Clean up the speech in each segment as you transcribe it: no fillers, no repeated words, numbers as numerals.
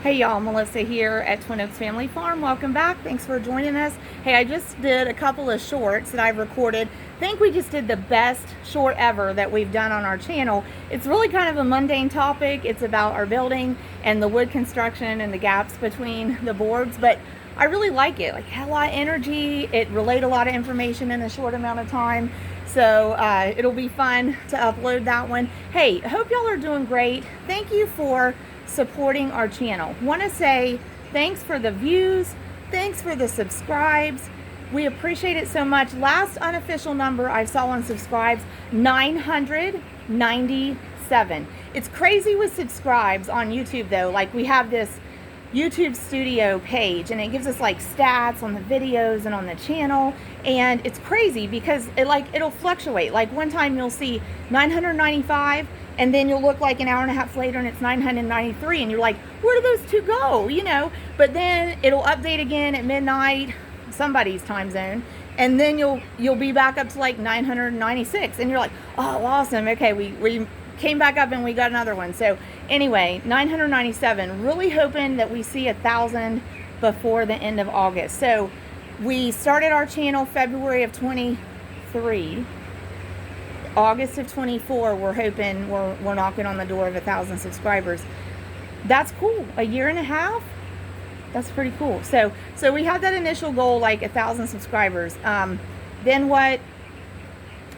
Hey y'all, Melissa here at Twin Oaks Family Farm. Welcome back. Thanks for joining us. Hey, I just did a couple of shorts that I've recorded. I think we just did the best short ever that we've done on our channel. It's really kind of a mundane topic. It's about our building and the wood construction and the gaps between the boards, but I really like it. Like, it had a lot of energy. It relayed a lot of information in a short amount of time. So it'll be fun to upload that one. Hey, hope y'all are doing great. Thank you for supporting our channel. Want to say thanks for the views, thanks for the subscribes. We appreciate it so much. Last unofficial number I saw on subscribes, 997. It's crazy with subscribes on YouTube though. Like, we have this YouTube Studio page and it gives us like stats on the videos and on the channel, and it's crazy because it'll fluctuate. Like, one time you'll see 995 and then you'll look like an hour and a half later and it's 993 and you're like, where do those two go, but then it'll update again at midnight, somebody's time zone, and then you'll be back up to like 996 and you're like, oh awesome, okay, we came back up and we got another one. So anyway, 997, really hoping that we see 1,000 before the end of August. So we started our channel February of 23. August of 24, we're hoping we're knocking on the door of 1,000 subscribers. That's cool. A year and a half, that's pretty cool. So we had that initial goal, like 1,000 subscribers. Then what?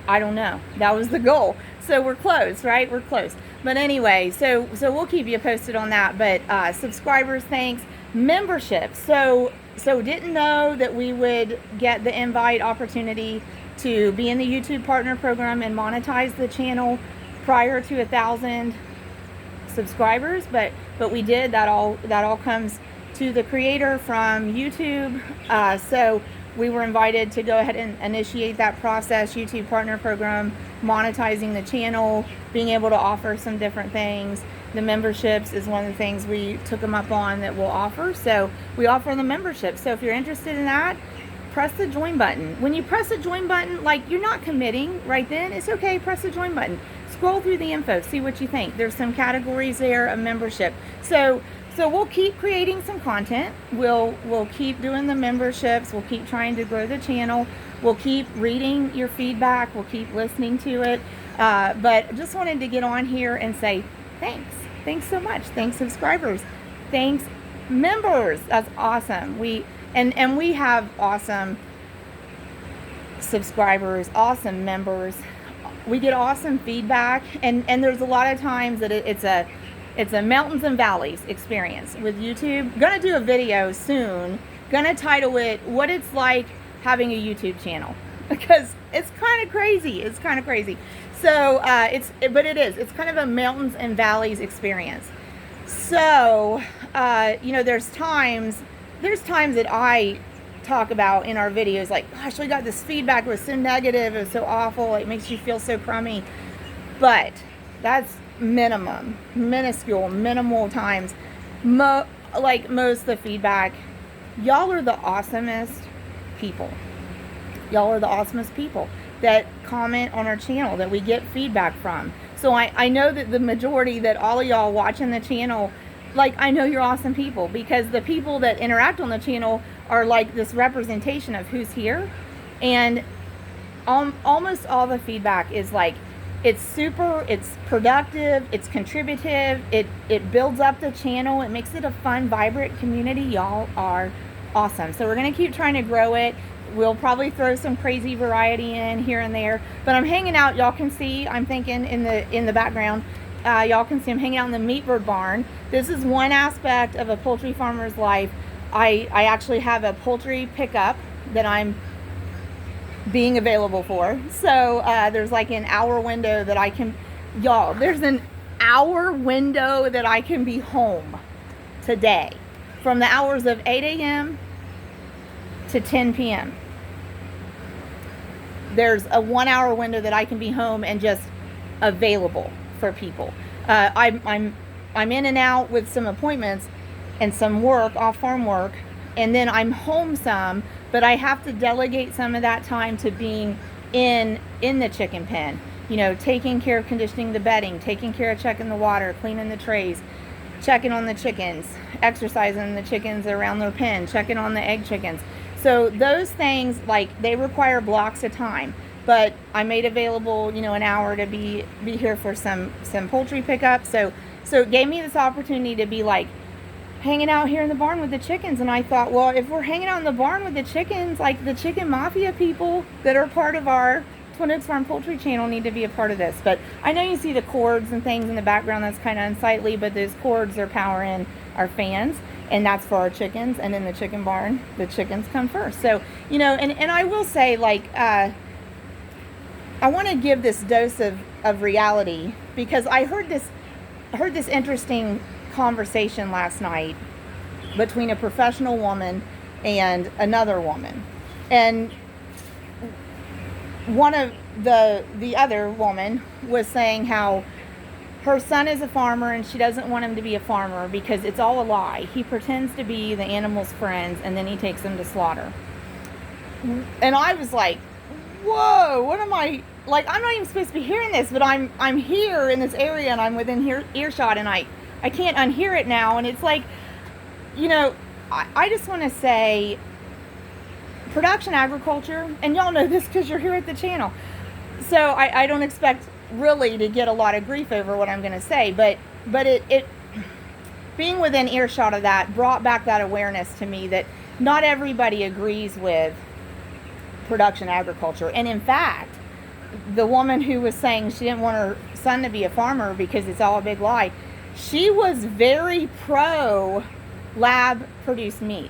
I don't know. That was the goal. So we're close, right? We're close. But anyway, so we'll keep you posted on that. But subscribers, thanks. Membership. So didn't know that we would get the invite opportunity to be in the YouTube Partner Program and monetize the channel prior to 1,000 subscribers, but we did. That all comes to the creator from YouTube. So we were invited to go ahead and initiate that process, YouTube Partner Program, monetizing the channel, being able to offer some different things. The memberships is one of the things we took them up on that we'll offer. So we offer the membership. So if you're interested in that, press the join button. When you press the join button, like, you're not committing right then, it's okay, press the join button. Scroll through the info, see what you think. There's some categories there of membership. So we'll keep creating some content. We'll keep doing the memberships. We'll keep trying to grow the channel. We'll keep reading your feedback. We'll keep listening to it. But just wanted to get on here and say thanks. Thanks so much. Thanks, subscribers. Thanks, members. That's awesome. We have awesome subscribers, awesome members. We get awesome feedback, and there's a lot of times that it's a mountains and valleys experience with YouTube. Gonna do a video soon, gonna title it "What It's Like Having a YouTube Channel," because it's kind of crazy. So it's kind of a mountains and valleys experience. So there's times that I talk about in our videos, like, gosh, we got this feedback, it was so negative, it was so awful, it makes you feel so crummy. But that's minuscule, minimal times. Like, most of the feedback, y'all are the awesomest people. Y'all are the awesomest people that comment on our channel, that we get feedback from. So I know that the majority, that all of y'all watching the channel, like, I know you're awesome people, because the people that interact on the channel are like this representation of who's here. And almost all the feedback is like, it's productive, it's contributive, it builds up the channel, it makes it a fun, vibrant community. Y'all are awesome. So we're gonna keep trying to grow it. We'll probably throw some crazy variety in here and there, but I'm hanging out. Y'all can see, I'm thinking in the background, y'all can see I'm hanging out in the meat bird barn. This is one aspect of a poultry farmer's life. I actually have a poultry pickup that I'm being available for. So there's like an hour window that I can, there's an hour window that I can be home today, from the hours of 8 a.m. to 10 p.m. There's a 1 hour window that I can be home and just available for people. I'm in and out with some appointments and some work, off farm work, and then I'm home some, but I have to delegate some of that time to being in the chicken pen. you know, taking care of conditioning the bedding, taking care of checking the water, cleaning the trays. checking on the chickens, exercising the chickens around their pen, checking on the egg chickens. So those things, like, they require blocks of time. But I made available, you know, an hour to be here for some poultry pickup. So it gave me this opportunity to be like hanging out here in the barn with the chickens. And I thought, well, if we're hanging out in the barn with the chickens, like, the chicken mafia people that are part of our Twin Oaks Farm Poultry channel need to be a part of this. But I know you see the cords and things in the background. That's kind of unsightly, but those cords are powering our fans, and that's for our chickens. And in the chicken barn, the chickens come first. So, you know, and I will say, like, I want to give this dose of reality, because I heard this interesting conversation last night between a professional woman and another woman. And one of the other woman was saying how her son is a farmer and she doesn't want him to be a farmer because it's all a lie. He pretends to be the animal's friends and then he takes them to slaughter. And I was like, whoa, what am I, like, I'm not even supposed to be hearing this, but I'm here in this area and I'm within earshot, and I can't unhear it now. And it's like, you know, I just want to say, production agriculture, and y'all know this because you're here at the channel, so I don't expect really to get a lot of grief over what I'm going to say, but it being within earshot of that brought back that awareness to me that not everybody agrees with production agriculture. And in fact, the woman who was saying she didn't want her son to be a farmer because it's all a big lie, she was very pro lab produced meat.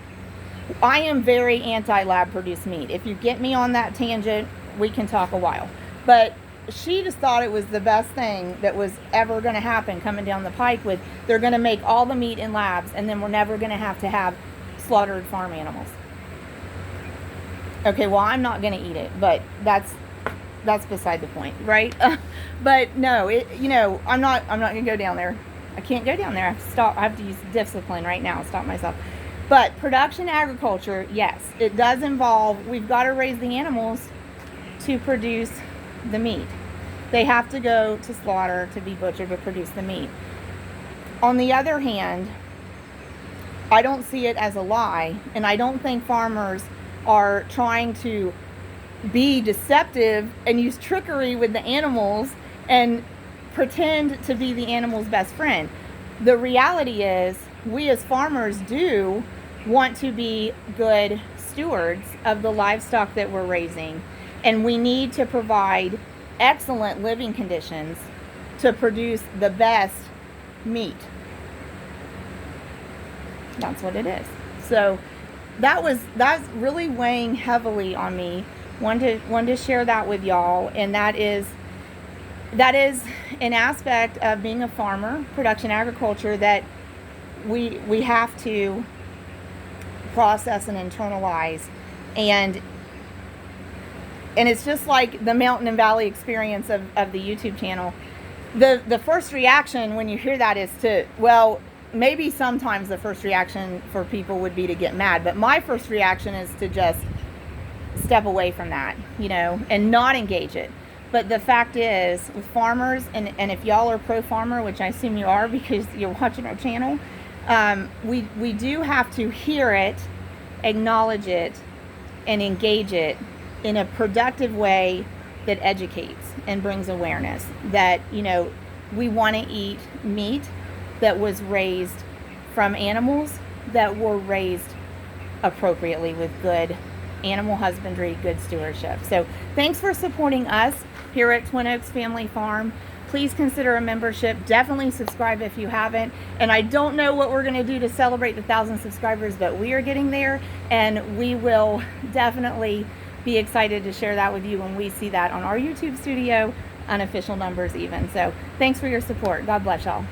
I am very anti lab produced meat. If you get me on that tangent, we can talk a while. But she just thought it was the best thing that was ever going to happen coming down the pike, with they're going to make all the meat in labs and then we're never going to have slaughtered farm animals. Okay, well, I'm not going to eat it, but that's beside the point, right? But no, you know, I'm not going to go down there. I can't go down there. I have to stop. I have to use discipline right now. Stop myself. But production agriculture, yes, it does involve, we've got to raise the animals to produce the meat. They have to go to slaughter to be butchered to produce the meat. On the other hand, I don't see it as a lie, and I don't think farmers are trying to be deceptive and use trickery with the animals and pretend to be the animal's best friend. The reality is, we as farmers do want to be good stewards of the livestock that we're raising, and we need to provide excellent living conditions to produce the best meat. That's what it is. So that's really weighing heavily on me. Wanted to share that with y'all, and that is an aspect of being a farmer, production agriculture, that we have to process and internalize. And it's just like the mountain and valley experience of the YouTube channel. The first reaction when you hear that is to, well, maybe sometimes the first reaction for people would be to get mad, but my first reaction is to just step away from that, you know, and not engage it. But the fact is, with farmers, and if y'all are pro-farmer, which I assume you are because you're watching our channel, we do have to hear it, acknowledge it, and engage it in a productive way that educates and brings awareness that, you know, we want to eat meat that was raised from animals that were raised appropriately with good animal husbandry, good stewardship. So thanks for supporting us here at Twin Oaks Family Farm. Please consider a membership. Definitely subscribe if you haven't. And I don't know what we're going to do to celebrate the 1,000 subscribers, but we are getting there, and we will definitely be excited to share that with you when we see that on our YouTube studio, unofficial numbers even. So thanks for your support. God bless y'all.